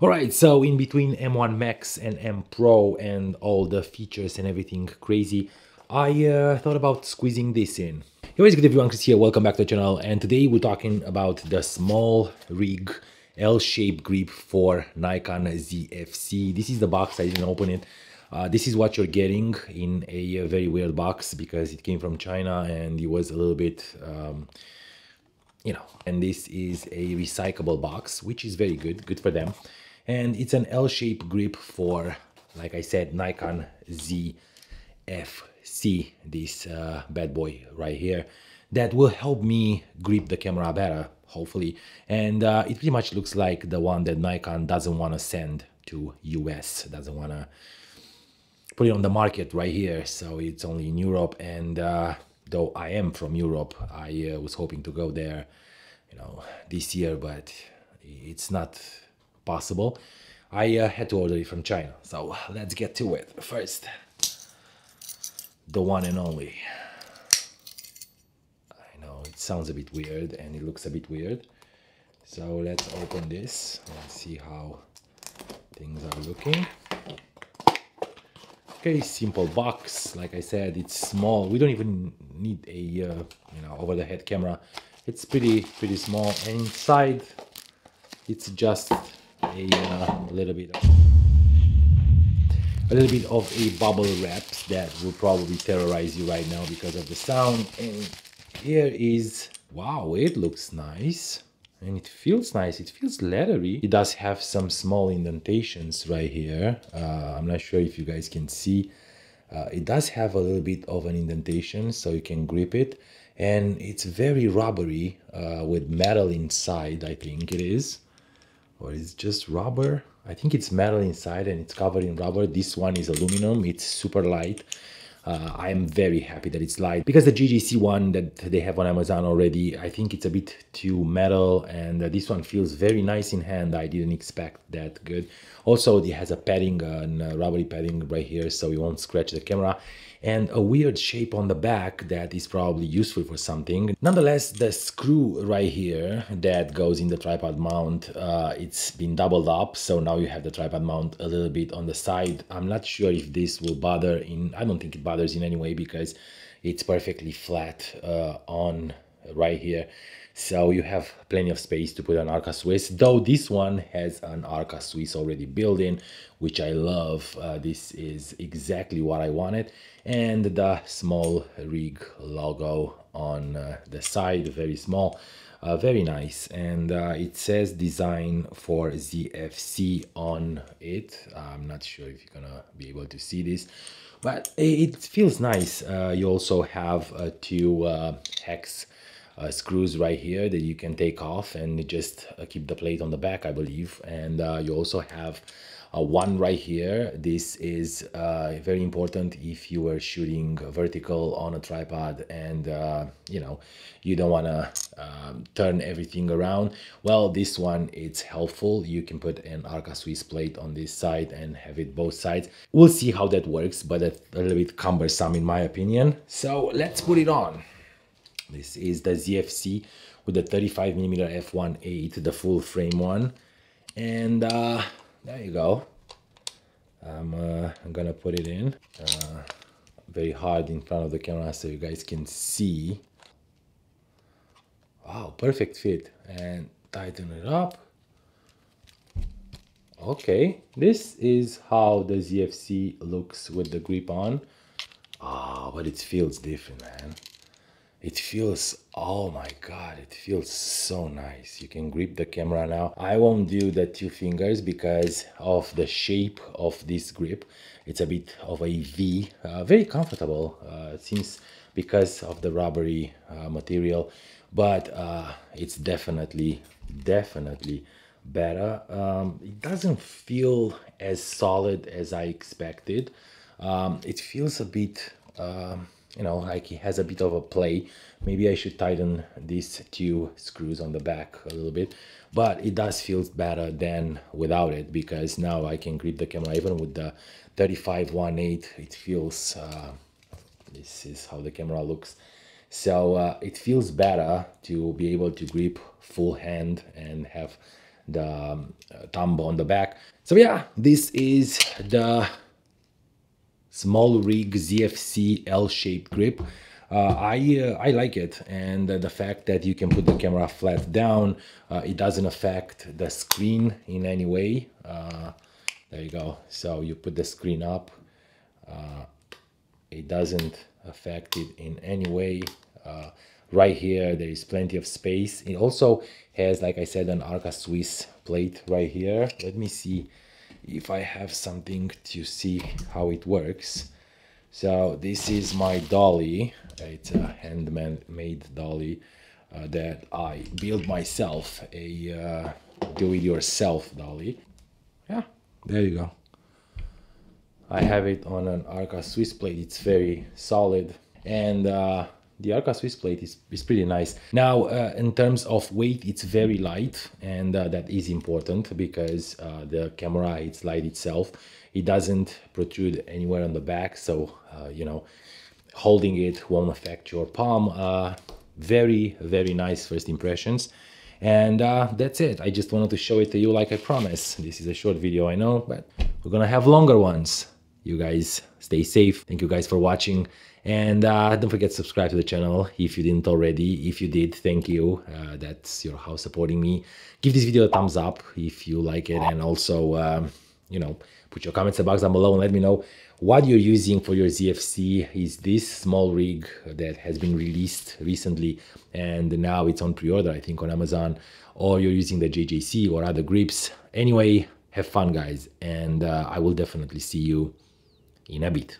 Alright, so in between M1 Max and M Pro and all the features and everything crazy, I thought about squeezing this in. Hey, what is good everyone, Chris here, welcome back to the channel, and today we're talking about the SmallRig L-shaped grip for Nikon Zfc. This is the box, I didn't open it. This is what you're getting in a very weird box because it came from China and it was a little bit... and this is a recyclable box, which is very good for them. And it's an L-shaped grip for, like I said, Nikon Zfc, this bad boy right here, that will help me grip the camera better, hopefully. And it pretty much looks like the one that Nikon doesn't want to send to US, doesn't want to put it on the market right here, so it's only in Europe. And though I am from Europe, I was hoping to go there, this year, but it's not possible. I had to order it from China, so let's get to it. First, the one and only. I know it sounds a bit weird and it looks a bit weird, so let's open this and see how things are looking. Okay, simple box. Like I said, it's small. We don't even need a over-the-head camera. It's pretty small, and inside it's just a little bit of a bubble wrap that will probably terrorize you right now because of the sound. And here is, wow, it looks nice and it feels nice. It feels leathery. It does have some small indentations right here. I'm not sure if you guys can see. It does have a little bit of an indentation so you can grip it. And it's very rubbery with metal inside, I think it is. Or is it just rubber? I think it's metal inside and it's covered in rubber. This one is aluminum. It's super light. I am very happy that it's light because the GGC one that they have on Amazon already, I think it's a bit too metal, and this one feels very nice in hand. I didn't expect that good. Also, it has a padding, a rubbery padding right here, so you won't scratch the camera, and a weird shape on the back that is probably useful for something. Nonetheless, the screw right here that goes in the tripod mount, it's been doubled up, so now you have the tripod mount a little bit on the side. I'm not sure if this will bother in, I don't think it bothers in any way because it's perfectly flat on right here. So you have plenty of space to put an Arca Swiss, though this one has an Arca Swiss already built in, which I love. This is exactly what I wanted. And the SmallRig logo on the side, very small, very nice. And it says design for ZFC on it. I'm not sure if you're gonna be able to see this, but it feels nice. You also have two hex screws right here that you can take off and just keep the plate on the back, I believe. And you also have one right here. This is very important if you are shooting vertical on a tripod and you don't want to turn everything around. Well, this one, it's helpful. You can put an Arca Swiss plate on this side and have it both sides. We'll see how that works, but it's a little bit cumbersome in my opinion. So let's put it on. This is the ZFC with the 35mm f1.8, the full frame one. And there you go. I'm gonna put it in very hard in front of the camera so you guys can see. Wow, perfect fit. And tighten it up. Okay, this is how the ZFC looks with the grip on. Ah, but it feels different, man. It feels, oh my god, it feels so nice. You can grip the camera now. I won't do the two fingers because of the shape of this grip. It's a bit of a V, very comfortable. It seems because of the rubbery material, but it's definitely better. It doesn't feel as solid as I expected. It feels a bit like it has a bit of a play. Maybe I should tighten these two screws on the back a little bit, but it does feel better than without it because now I can grip the camera even with the 35-1.8. It feels, this is how the camera looks. So it feels better to be able to grip full hand and have thumb on the back. So yeah, this is the SmallRig ZFC L-shaped grip. I like it, and the fact that you can put the camera flat down, it doesn't affect the screen in any way. There you go. So you put the screen up, it doesn't affect it in any way. Right here there is plenty of space. It also has, like I said, an Arca Swiss plate right here. Let me see if I have something to see how it works. So this is my dolly. It's a handmade dolly that I built myself, a do-it-yourself dolly. Yeah, there you go. I have it on an Arca Swiss plate. It's very solid, and the Arca Swiss plate is pretty nice. Now, in terms of weight, it's very light, and that is important because the camera, it's light itself. It doesn't protrude anywhere on the back, so you know, holding it won't affect your palm. Very, very nice first impressions. And that's it. I just wanted to show it to you like I promised. This is a short video, I know, but we're gonna have longer ones. You guys stay safe. Thank you guys for watching. And don't forget to subscribe to the channel if you didn't already. If you did, thank you. That's your house supporting me. Give this video a thumbs up if you like it. And also, you know, put your comments in the box down below and let me know what you're using for your ZFC. Is this SmallRig that has been released recently and now it's on pre-order, I think, on Amazon, or you're using the JJC or other grips. Anyway, have fun, guys, and I will definitely see you in a bit.